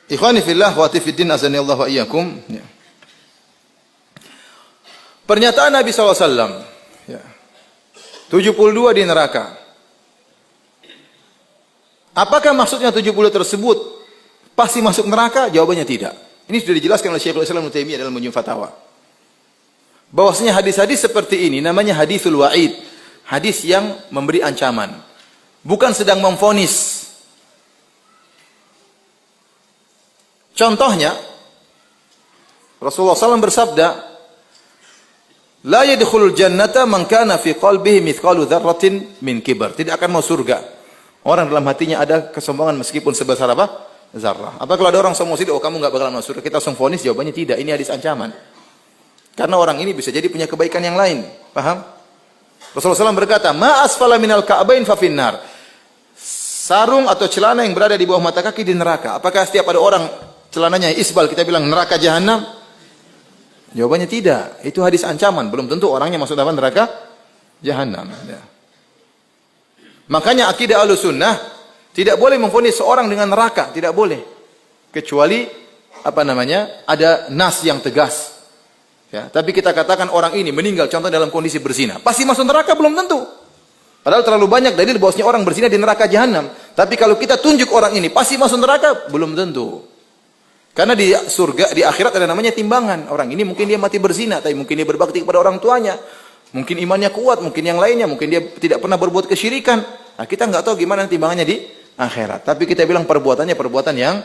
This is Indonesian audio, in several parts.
Ikhwani fillah wa atifiddin azanillahu wa iyyakum. Ya. Pernyataan Nabi SAW, ya, 72 di neraka. Apakah maksudnya 70 tersebut pasti masuk neraka? Jawabannya tidak. Ini sudah dijelaskan oleh Syekhul Islam Ibnu Taimiyah dalam Majmu' Fatawa. Bahwasanya hadis-hadis seperti ini namanya hadisul wa'id, hadis yang memberi ancaman, bukan sedang memvonis. Contohnya, Rasulullah SAW bersabda, "La yadkhulul jannata man kana fi qalbihi mithqalu dzarratin min kibar." Tidak akan masuk surga orang dalam hatinya ada kesombongan meskipun sebesar apa? Zarrah. Apa kalau ada orang sombong sini, oh kamu enggak bakalan masuk surga, kita langsung vonis? Jawabannya tidak. Ini hadis ancaman. Karena orang ini bisa jadi punya kebaikan yang lain. Paham? Rasulullah SAW berkata, "Ma asfala minal ka'bain fa finnar." Sarung atau celana yang berada di bawah mata kaki di neraka. Apakah setiap ada orang celananya isbal kita bilang neraka jahanam? Jawabannya tidak. Itu hadis ancaman. Belum tentu orangnya masuk dalam neraka jahanam. Ya. Makanya akidah Ahlussunnah tidak boleh memvonis seorang dengan neraka, tidak boleh. Kecuali ada nas yang tegas. Ya, tapi kita katakan orang ini meninggal contoh dalam kondisi berzina, pasti masuk neraka? Belum tentu. Padahal terlalu banyak dalil bahwasanya orang berzina di neraka jahanam. Tapi kalau kita tunjuk orang ini pasti masuk neraka, belum tentu. Karena di surga, di akhirat ada namanya timbangan. Orang ini mungkin dia mati berzina, tapi mungkin dia berbakti kepada orang tuanya. Mungkin imannya kuat, mungkin yang lainnya, mungkin dia tidak pernah berbuat kesyirikan. Nah, kita nggak tahu gimana timbangannya di akhirat. Tapi kita bilang perbuatannya perbuatan yang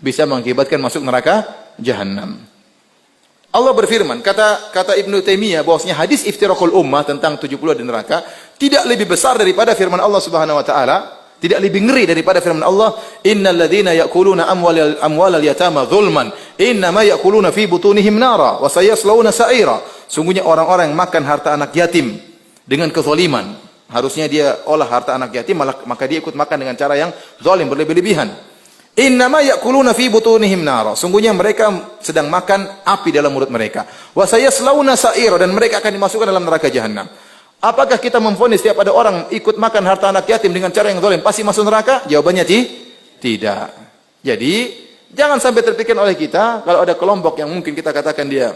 bisa mengakibatkan masuk neraka jahanam. Allah berfirman, kata Ibnu Taimiyah bahwasanya hadis iftirakul ummah tentang 70 di neraka tidak lebih besar daripada firman Allah Subhanahu wa taala, tidak lebih ngeri daripada firman Allah, "Innal ladzina ya'kuluna amwalal yatama dzulman, innama ya'kuluna fi butunihim nara wa sayaslawna sa'ira." Sungguhnya orang-orang yang makan harta anak yatim dengan kezaliman, harusnya dia olah harta anak yatim, maka dia ikut makan dengan cara yang zalim, berlebih-lebihan. Innama ya'kuluna fi butunihim nara. Sungguhnya mereka sedang makan api dalam mulut mereka. Wa sayaslawna sa'ira, dan mereka akan dimasukkan dalam neraka jahanam. Apakah kita memvonis setiap ada orang ikut makan harta anak yatim dengan cara yang zalim pasti masuk neraka? Jawabannya tidak. Jadi, jangan sampai terpikir oleh kita kalau ada kelompok yang mungkin kita katakan dia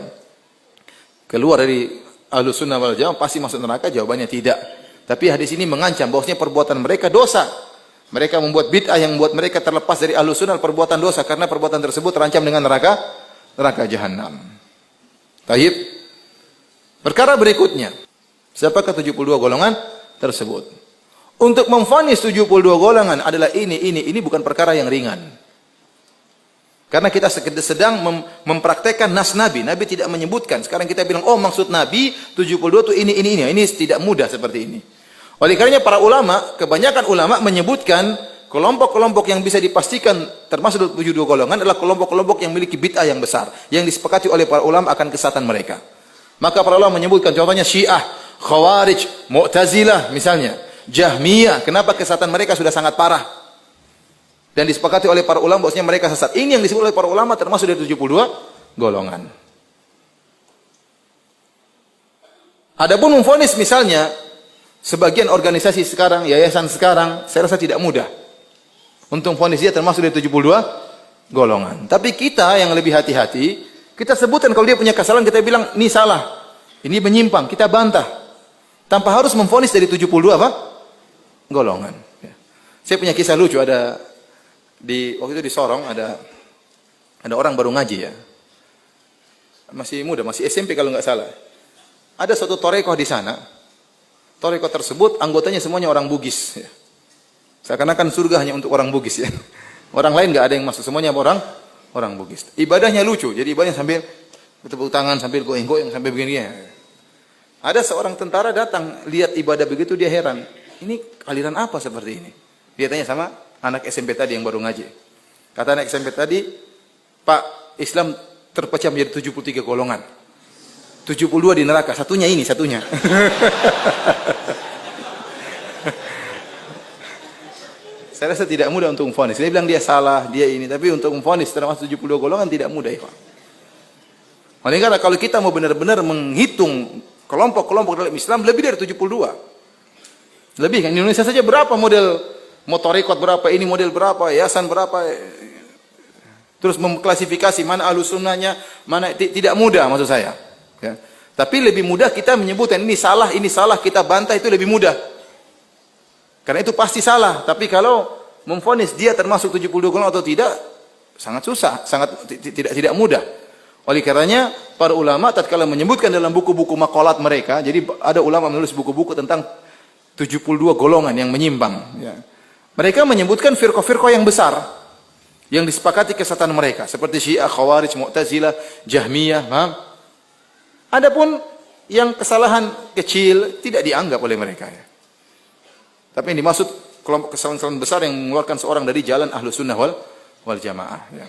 keluar dari Ahlussunnah wal Jamaah pasti masuk neraka? Jawabannya tidak. Tapi hadis ini mengancam bahwasanya perbuatan mereka dosa. Mereka membuat bid'ah yang membuat mereka terlepas dari Ahlussunnah, perbuatan dosa, karena perbuatan tersebut terancam dengan neraka jahanam. Taib. Perkara berikutnya, siapakah 72 golongan tersebut? Untuk memvonis 72 golongan adalah ini bukan perkara yang ringan. Karena kita sedang mempraktekkan nas Nabi. Nabi tidak menyebutkan. Sekarang kita bilang, oh maksud Nabi 72 itu ini. Ini tidak mudah seperti ini. Oleh karenanya para ulama, kebanyakan ulama menyebutkan kelompok-kelompok yang bisa dipastikan termasuk 72 golongan adalah kelompok-kelompok yang memiliki bid'ah yang besar, yang disepakati oleh para ulama akan kesesatan mereka. Maka para ulama menyebutkan contohnya Syiah, Khawarij, Mu'tazilah misalnya, Jahmiyah. Kenapa kesesatan mereka sudah sangat parah? Dan disepakati oleh para ulama bahwasanya mereka sesat. Ini yang disebut oleh para ulama termasuk dari 72 golongan. Adapun memvonis misalnya sebagian organisasi sekarang, yayasan sekarang, saya rasa tidak mudah untuk memvonis dia termasuk dari 72 golongan. Tapi kita yang lebih hati-hati, kita sebutkan kalau dia punya kesalahan, kita bilang ini salah, ini menyimpang, kita bantah tanpa harus memvonis dari 72 golongan. Saya punya kisah lucu, ada waktu itu di Sorong ada orang baru ngaji ya, masih muda, masih SMP kalau nggak salah. Ada suatu torekoh di sana. Torekoh tersebut anggotanya semuanya orang Bugis. Ya. Seakan-akan surga hanya untuk orang Bugis ya. Orang lain nggak ada yang masuk, semuanya orang Bugis. Ibadahnya lucu, jadi ibadahnya sambil bertepuk tangan, sambil goyang-goyang, sambil begini ya. Ada seorang tentara datang lihat ibadah begitu, dia heran. Ini aliran apa seperti ini? Dia tanya sama anak SMP tadi yang baru ngaji. Kata anak SMP tadi, Pak, Islam terpecah menjadi 73 golongan. 72 di neraka, satunya. Saya rasa tidak mudah untuk memvonis. Dia bilang dia salah, dia ini, tapi untuk memvonis termasuk 72 golongan tidak mudah ya Pak. Oleh karena kalau kita mau benar-benar menghitung kelompok-kelompok dalam Islam lebih dari 72. Lebih kan, di Indonesia saja berapa model motorikot, berapa ini model berapa, yayasan berapa. Terus mengklasifikasi mana ahlus sunnahnya, mana tidak mudah maksud saya. Ya. Tapi lebih mudah kita menyebutkan ini salah, kita bantah itu lebih mudah. Karena itu pasti salah. Tapi kalau memvonis dia termasuk 72 golongan atau tidak, sangat susah, sangat tidak mudah. Oleh karenanya para ulama tatkala menyebutkan dalam buku-buku maqalat mereka, jadi ada ulama menulis buku-buku tentang 72 golongan yang menyimpang. Ya. Mereka menyebutkan firqah-firqah yang besar, yang disepakati kesesatan mereka, seperti Syiah, Khawarij, Mu'tazilah, Jahmiyah. Paham? Adapun yang kesalahan kecil tidak dianggap oleh mereka. Ya. Tapi yang dimaksud kelompok kesalahan besar yang mengeluarkan seorang dari jalan Ahlus Sunnah wal Jamaah. Ya.